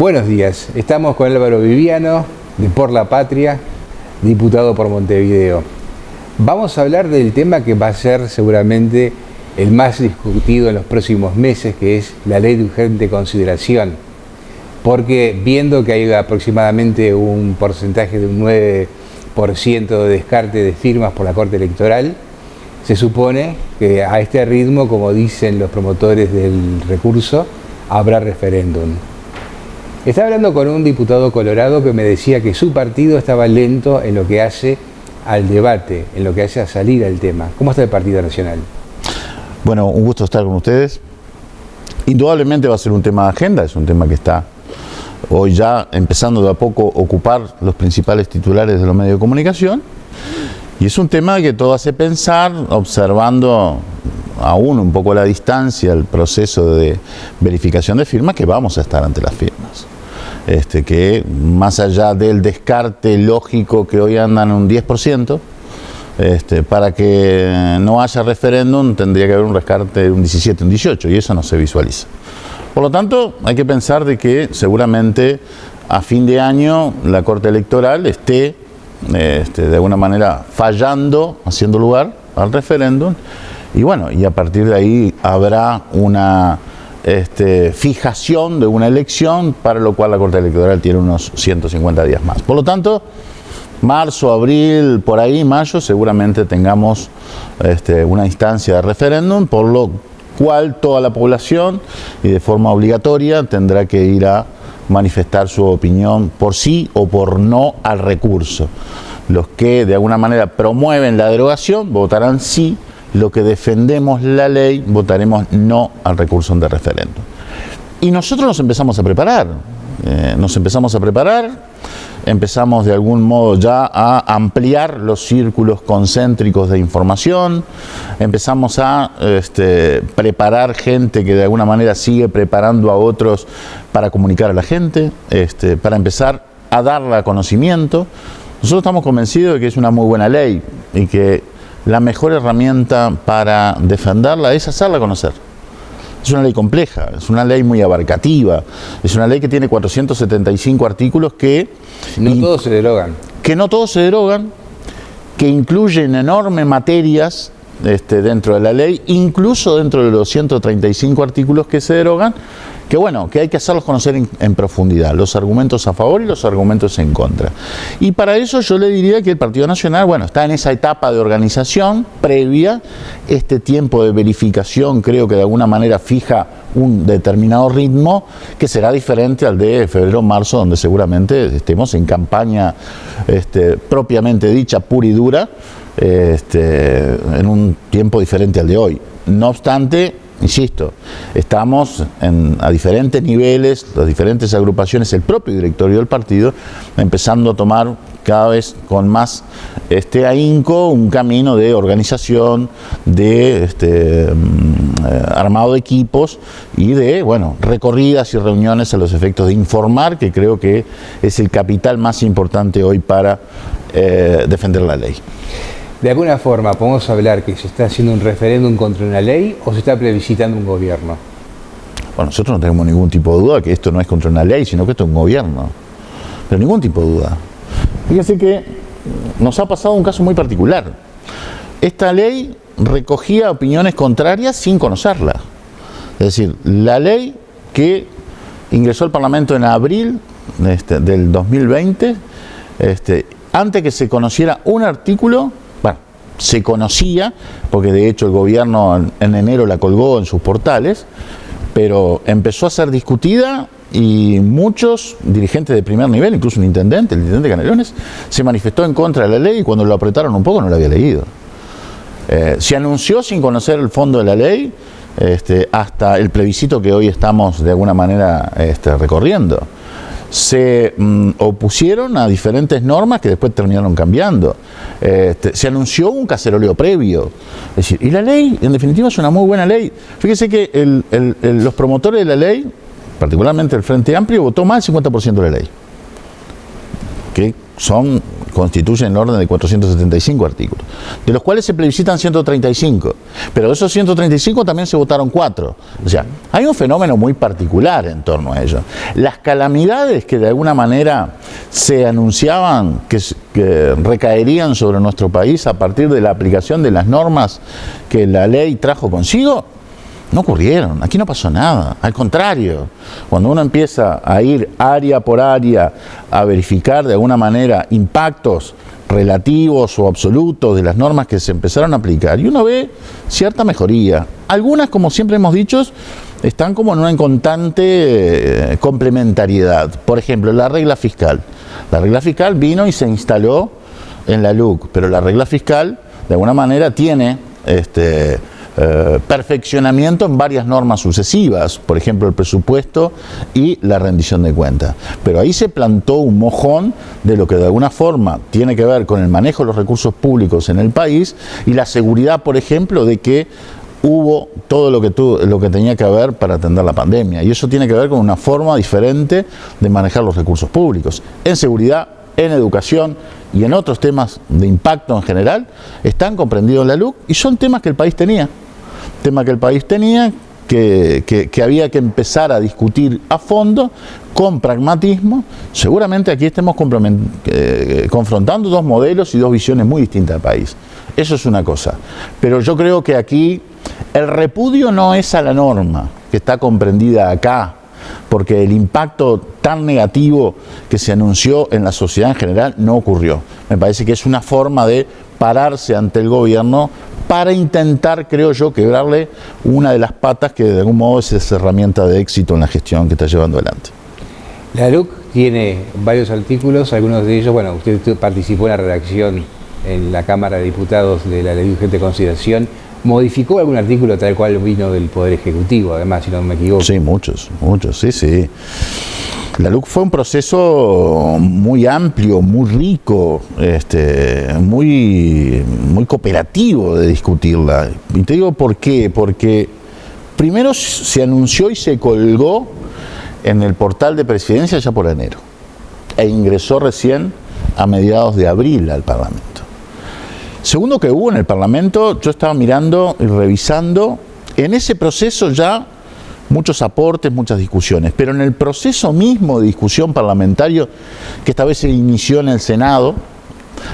Buenos días, estamos con Álvaro Viviano, de Por la Patria, diputado por Montevideo. Vamos a hablar del tema que va a ser seguramente el más discutido en los próximos meses, que es la ley de urgente consideración. Porque viendo que hay aproximadamente un porcentaje de un 9% de descarte de firmas por la Corte Electoral, se supone que a este ritmo, como dicen los promotores del recurso, habrá referéndum. Estaba hablando con un diputado colorado que me decía que su partido estaba lento en lo que hace al debate, en lo que hace a salir al tema. ¿Cómo está el Partido Nacional? Bueno, un gusto estar con ustedes. Indudablemente va a ser un tema de agenda, es un tema que está hoy ya empezando de a poco a ocupar los principales titulares de los medios de comunicación. Y es un tema que todo hace pensar, observando aún un poco a la distancia el proceso de verificación de firmas, que vamos a estar ante las firmas. Que más allá del descarte lógico que hoy andan en un 10%, para que no haya referéndum tendría que haber un descarte de un 17, un 18, y eso no se visualiza. Por lo tanto, hay que pensar de que seguramente a fin de año la Corte Electoral esté de alguna manera fallando, haciendo lugar al referéndum, y bueno, y a partir de ahí habrá una fijación de una elección, para lo cual la Corte Electoral tiene unos 150 días más. Por lo tanto, marzo, abril, por ahí, mayo, seguramente tengamos una instancia de referéndum, por lo cual toda la población, y de forma obligatoria, tendrá que ir a manifestar su opinión por sí o por no al recurso. Los que de alguna manera promueven la derogación votarán sí, los que defendemos la ley votaremos no al recurso de referéndum. Y nosotros nos empezamos a preparar, empezamos de algún modo ya a ampliar los círculos concéntricos de información, empezamos a preparar gente que de alguna manera sigue preparando a otros para comunicar a la gente, para empezar a darla a conocimiento. Nosotros estamos convencidos de que es una muy buena ley y que la mejor herramienta para defenderla es hacerla conocer. Es una ley compleja, es una ley muy abarcativa, es una ley que tiene 475 artículos que no todos se derogan. Que no todos se derogan, que incluyen enormes materias dentro de la ley, incluso dentro de los 135 artículos que se derogan, que bueno, que hay que hacerlos conocer en profundidad, los argumentos a favor y los argumentos en contra. Y para eso yo le diría que el Partido Nacional, bueno, está en esa etapa de organización previa, este tiempo de verificación creo que de alguna manera fija un determinado ritmo que será diferente al de febrero-marzo, donde seguramente estemos en campaña propiamente dicha, pura y dura, en un tiempo diferente al de hoy. No obstante, insisto, estamos a diferentes niveles, las diferentes agrupaciones, el propio directorio del partido, empezando a tomar cada vez con más ahínco un camino de organización, de armado de equipos y de, bueno, recorridas y reuniones a los efectos de informar, que creo que es el capital más importante hoy para defender la ley. De alguna forma, ¿podemos hablar que se está haciendo un referéndum contra una ley o se está plebiscitando un gobierno? Bueno, nosotros no tenemos ningún tipo de duda que esto no es contra una ley, sino que esto es un gobierno. Pero ningún tipo de duda. Fíjense que nos ha pasado un caso muy particular. Esta ley recogía opiniones contrarias sin conocerla. Es decir, la ley que ingresó al Parlamento en abril del 2020, antes que se conociera un artículo, se conocía, porque de hecho el gobierno en enero la colgó en sus portales, pero empezó a ser discutida y muchos dirigentes de primer nivel, incluso el intendente Canelones, se manifestó en contra de la ley y cuando lo apretaron un poco no la había leído. Se anunció sin conocer el fondo de la ley hasta el plebiscito que hoy estamos de alguna manera recorriendo. Se opusieron a diferentes normas que después terminaron cambiando. Se anunció un caceroleo previo. Es decir, y la ley, en definitiva, es una muy buena ley. Fíjese que los promotores de la ley, particularmente el Frente Amplio, votó más del 50% de la ley. Que son constituyen el orden de 475 artículos, de los cuales se plebiscitan 135, pero de esos 135 también se votaron 4. O sea, hay un fenómeno muy particular en torno a ello. Las calamidades que de alguna manera se anunciaban que recaerían sobre nuestro país a partir de la aplicación de las normas que la ley trajo consigo, no ocurrieron, aquí no pasó nada, al contrario, cuando uno empieza a ir área por área a verificar de alguna manera impactos relativos o absolutos de las normas que se empezaron a aplicar, y uno ve cierta mejoría. Algunas, como siempre hemos dicho, están como en una constante complementariedad. Por ejemplo, la regla fiscal. La regla fiscal vino y se instaló en la LUC, pero la regla fiscal de alguna manera tiene perfeccionamiento en varias normas sucesivas, por ejemplo el presupuesto y la rendición de cuentas. Pero ahí se plantó un mojón de lo que de alguna forma tiene que ver con el manejo de los recursos públicos en el país y la seguridad, por ejemplo, de que hubo todo lo que tenía que haber para atender la pandemia. Y eso tiene que ver con una forma diferente de manejar los recursos públicos. En seguridad, en educación y en otros temas de impacto en general, están comprendidos en la LUC y son temas que el país tenía. Que había que empezar a discutir a fondo, con pragmatismo. Seguramente aquí estemos confrontando dos modelos y dos visiones muy distintas del país. Eso es una cosa. Pero yo creo que aquí el repudio no es a la norma, que está comprendida acá, porque el impacto tan negativo que se anunció en la sociedad en general no ocurrió. Me parece que es una forma de pararse ante el gobierno para intentar, creo yo, quebrarle una de las patas que de algún modo es esa herramienta de éxito en la gestión que está llevando adelante. La LUC tiene varios artículos, algunos de ellos, bueno, usted participó en la redacción en la Cámara de Diputados de la Ley de Urgente Consideración. ¿Modificó algún artículo tal cual vino del Poder Ejecutivo, además, si no me equivoco? Sí, muchos, sí. La LUC fue un proceso muy amplio, muy rico, muy cooperativo de discutirla. Y te digo por qué, porque primero se anunció y se colgó en el portal de Presidencia ya por enero, e ingresó recién a mediados de abril al Parlamento. Segundo que hubo en el Parlamento, yo estaba mirando y revisando, en ese proceso ya muchos aportes, muchas discusiones, pero en el proceso mismo de discusión parlamentario, que esta vez se inició en el Senado,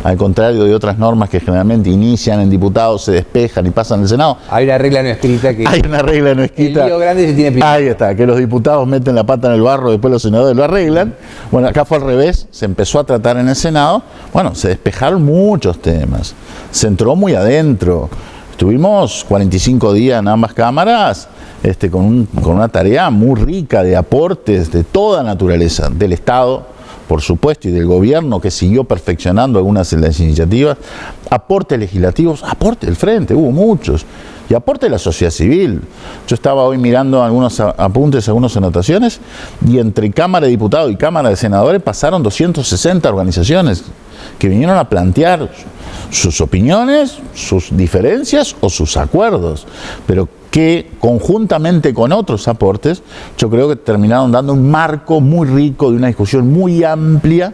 al contrario de otras normas que generalmente inician en diputados, se despejan y pasan al Senado. Hay una regla no escrita que... Hay una regla no escrita. El lío grande se tiene primero. Ahí está, que los diputados meten la pata en el barro, después los senadores lo arreglan. Bueno, acá fue al revés, se empezó a tratar en el Senado. Bueno, se despejaron muchos temas, se entró muy adentro. Estuvimos 45 días en ambas cámaras con una tarea muy rica de aportes de toda naturaleza, del Estado, por supuesto, y del gobierno, que siguió perfeccionando algunas de las iniciativas, aportes legislativos, aporte del Frente, hubo muchos, y aporte de la sociedad civil. Yo estaba hoy mirando algunos apuntes, algunas anotaciones, y entre Cámara de Diputados y Cámara de Senadores pasaron 260 organizaciones que vinieron a plantear sus opiniones, sus diferencias o sus acuerdos, pero que conjuntamente con otros aportes, yo creo que terminaron dando un marco muy rico de una discusión muy amplia,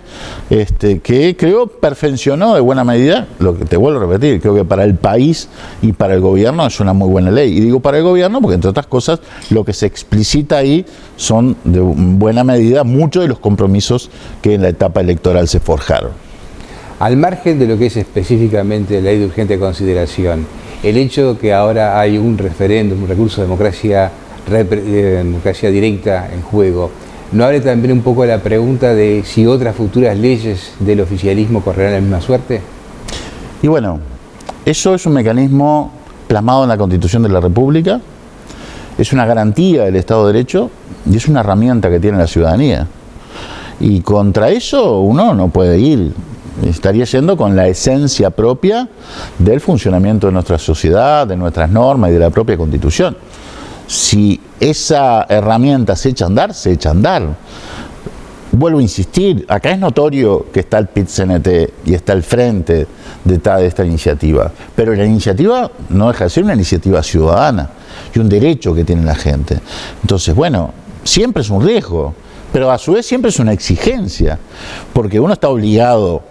que creo perfeccionó de buena medida, lo que te vuelvo a repetir, creo que para el país y para el gobierno es una muy buena ley. Y digo para el gobierno porque, entre otras cosas, lo que se explicita ahí son de buena medida muchos de los compromisos que en la etapa electoral se forjaron. Al margen de lo que es específicamente la Ley de Urgente Consideración, el hecho de que ahora hay un referéndum, un recurso de democracia directa en juego, ¿no abre también un poco la pregunta de si otras futuras leyes del oficialismo correrán la misma suerte? Y bueno, eso es un mecanismo plasmado en la Constitución de la República, es una garantía del Estado de Derecho y es una herramienta que tiene la ciudadanía. Y contra eso uno no puede ir. Estaría yendo con la esencia propia del funcionamiento de nuestra sociedad, de nuestras normas y de la propia Constitución. Si esa herramienta se echa a andar, se echa a andar. Vuelvo a insistir, acá es notorio que está el PIT-CNT y está el frente detrás de esta iniciativa, pero la iniciativa no deja de ser una iniciativa ciudadana y un derecho que tiene la gente. Entonces, bueno, siempre es un riesgo, pero a su vez siempre es una exigencia, porque uno está obligado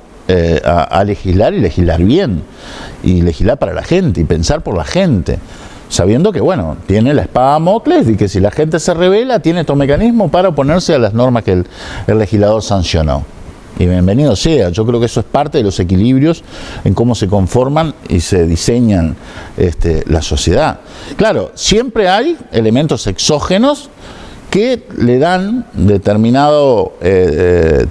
a legislar y legislar bien, y legislar para la gente y pensar por la gente, sabiendo que, bueno, tiene la espada de Damocles y que si la gente se rebela, tiene estos mecanismos para oponerse a las normas que el legislador sancionó. Y bienvenido sea, yo creo que eso es parte de los equilibrios en cómo se conforman y se diseñan la sociedad. Claro, siempre hay elementos exógenos que le dan determinado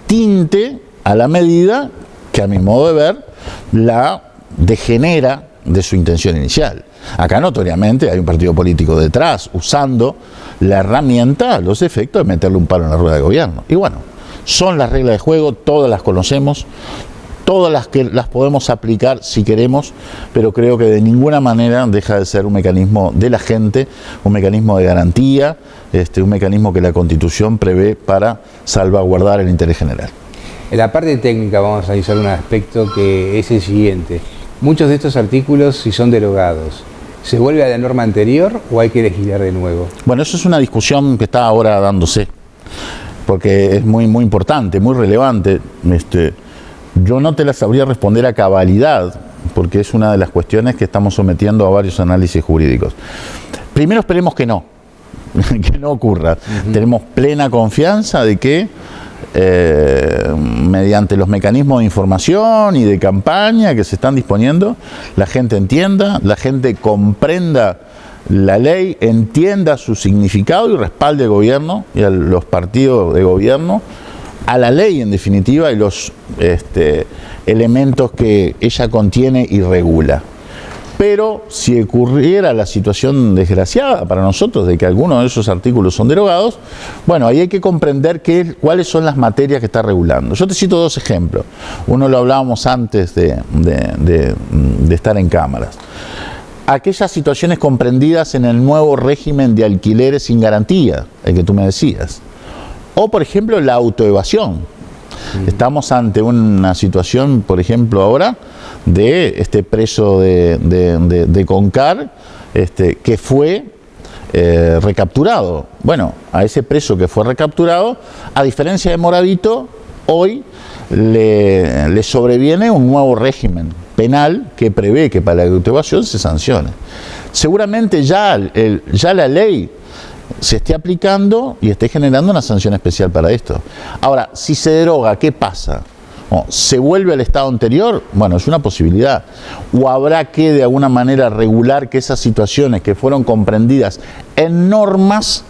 tinte a la medida que, a mi modo de ver, la degenera de su intención inicial. Acá notoriamente hay un partido político detrás usando la herramienta a los efectos de meterle un palo en la rueda de gobierno. Y bueno, son las reglas de juego, todas las conocemos, todas las podemos aplicar si queremos, pero creo que de ninguna manera deja de ser un mecanismo de la gente, un mecanismo de garantía, un mecanismo que la Constitución prevé para salvaguardar el interés general. En la parte técnica vamos a analizar un aspecto que es el siguiente. Muchos de estos artículos, si son derogados, ¿se vuelve a la norma anterior o hay que legislar de nuevo? Bueno, eso es una discusión que está ahora dándose, porque es muy importante, muy relevante. Yo no te la sabría responder a cabalidad, porque es una de las cuestiones que estamos sometiendo a varios análisis jurídicos. Primero esperemos que no ocurra. Tenemos plena confianza de que mediante los mecanismos de información y de campaña que se están disponiendo, la gente entienda, la gente comprenda la ley, entienda su significado y respalde al gobierno y a los partidos de gobierno, a la ley en definitiva y los elementos que ella contiene y regula. Pero si ocurriera la situación desgraciada para nosotros de que algunos de esos artículos son derogados, bueno, ahí hay que comprender cuáles son las materias que está regulando. Yo te cito dos ejemplos. Uno lo hablábamos antes de estar en cámaras. Aquellas situaciones comprendidas en el nuevo régimen de alquileres sin garantía, el que tú me decías. O, por ejemplo, la autoevasión. Estamos ante una situación, por ejemplo, ahora, de este preso de Concar, que fue recapturado. Bueno, a ese preso que fue recapturado, a diferencia de Moravito, hoy le sobreviene un nuevo régimen penal que prevé que para la autoevasión se sancione. Seguramente ya la ley se esté aplicando y esté generando una sanción especial para esto. Ahora, si se deroga, ¿qué pasa? ¿Se vuelve al estado anterior? Bueno, es una posibilidad. ¿O habrá que de alguna manera regular que esas situaciones que fueron comprendidas en normas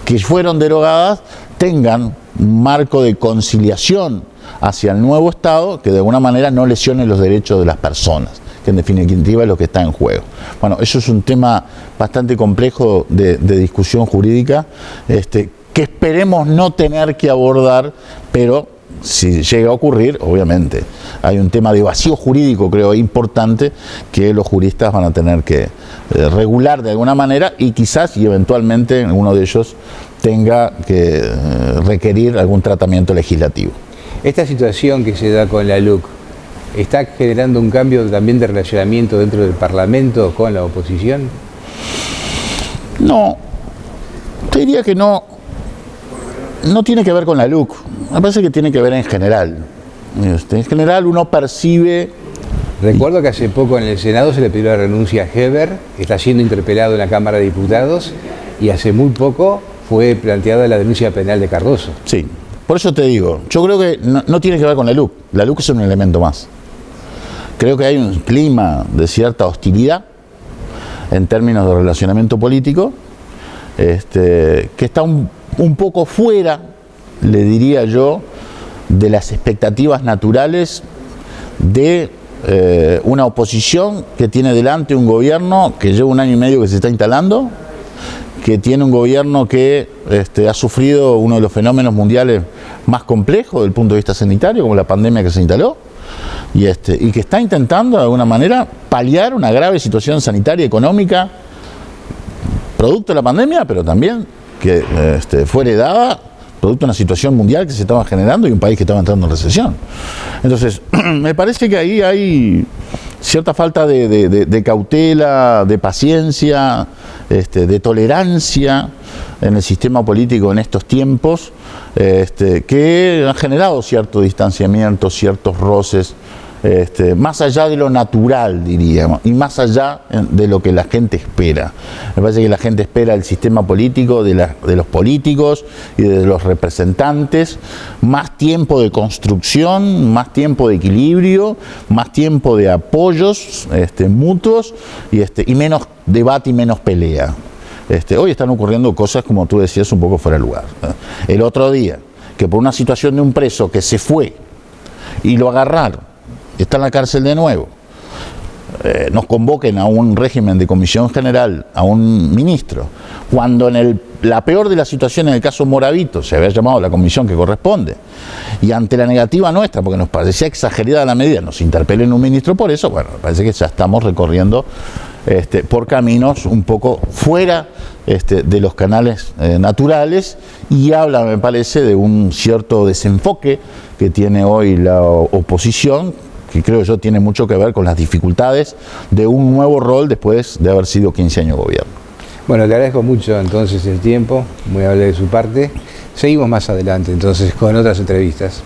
que fueron derogadas tengan un marco de conciliación hacia el nuevo estado que de alguna manera no lesione los derechos de las personas, que en definitiva es lo que está en juego? Bueno, eso es un tema bastante complejo de discusión jurídica, que esperemos no tener que abordar, pero si llega a ocurrir, obviamente, hay un tema de vacío jurídico, creo, importante, que los juristas van a tener que regular de alguna manera y quizás y eventualmente uno de ellos tenga que requerir algún tratamiento legislativo. Esta situación que se da con la LUC, ¿está generando un cambio también de relacionamiento dentro del Parlamento con la oposición? No, te diría que no tiene que ver con la LUC, me parece que tiene que ver en general. En general uno percibe... Recuerdo que hace poco en el Senado se le pidió la renuncia a Heber, está siendo interpelado en la Cámara de Diputados, y hace muy poco fue planteada la denuncia penal de Cardoso. Sí, por eso te digo, yo creo que no tiene que ver con la LUC es un elemento más. Creo que hay un clima de cierta hostilidad en términos de relacionamiento político, que está un poco fuera, le diría yo, de las expectativas naturales de una oposición que tiene delante un gobierno que lleva 1 año y medio que se está instalando, que tiene un gobierno que ha sufrido uno de los fenómenos mundiales más complejos desde el punto de vista sanitario, como la pandemia que se instaló, y que está intentando de alguna manera paliar una grave situación sanitaria y económica producto de la pandemia, pero también que fue heredada producto de una situación mundial que se estaba generando y un país que estaba entrando en recesión. Entonces, me parece que ahí hay cierta falta de cautela, de paciencia, de tolerancia en el sistema político en estos tiempos, que han generado cierto distanciamiento, ciertos roces, más allá de lo natural, diríamos, y más allá de lo que la gente espera. Me parece que la gente espera el sistema político de los políticos y de los representantes, más tiempo de construcción, más tiempo de equilibrio, más tiempo de apoyos mutuos y menos debate y menos pelea. Hoy están ocurriendo cosas, como tú decías, un poco fuera de lugar. El otro día, que por una situación de un preso que se fue y lo agarraron, está en la cárcel de nuevo, nos convoquen a un régimen de comisión general, a un ministro, cuando en la peor de las situaciones, en el caso Moravito, se había llamado a la comisión que corresponde, y ante la negativa nuestra, porque nos parecía exagerada la medida, nos interpelen un ministro por eso, bueno, parece que ya estamos recorriendo por caminos un poco fuera de los canales naturales, y habla, me parece, de un cierto desenfoque que tiene hoy la oposición, que creo yo tiene mucho que ver con las dificultades de un nuevo rol después de haber sido 15 años de gobierno. Bueno, te agradezco mucho entonces el tiempo, muy amable de su parte. Seguimos más adelante entonces con otras entrevistas.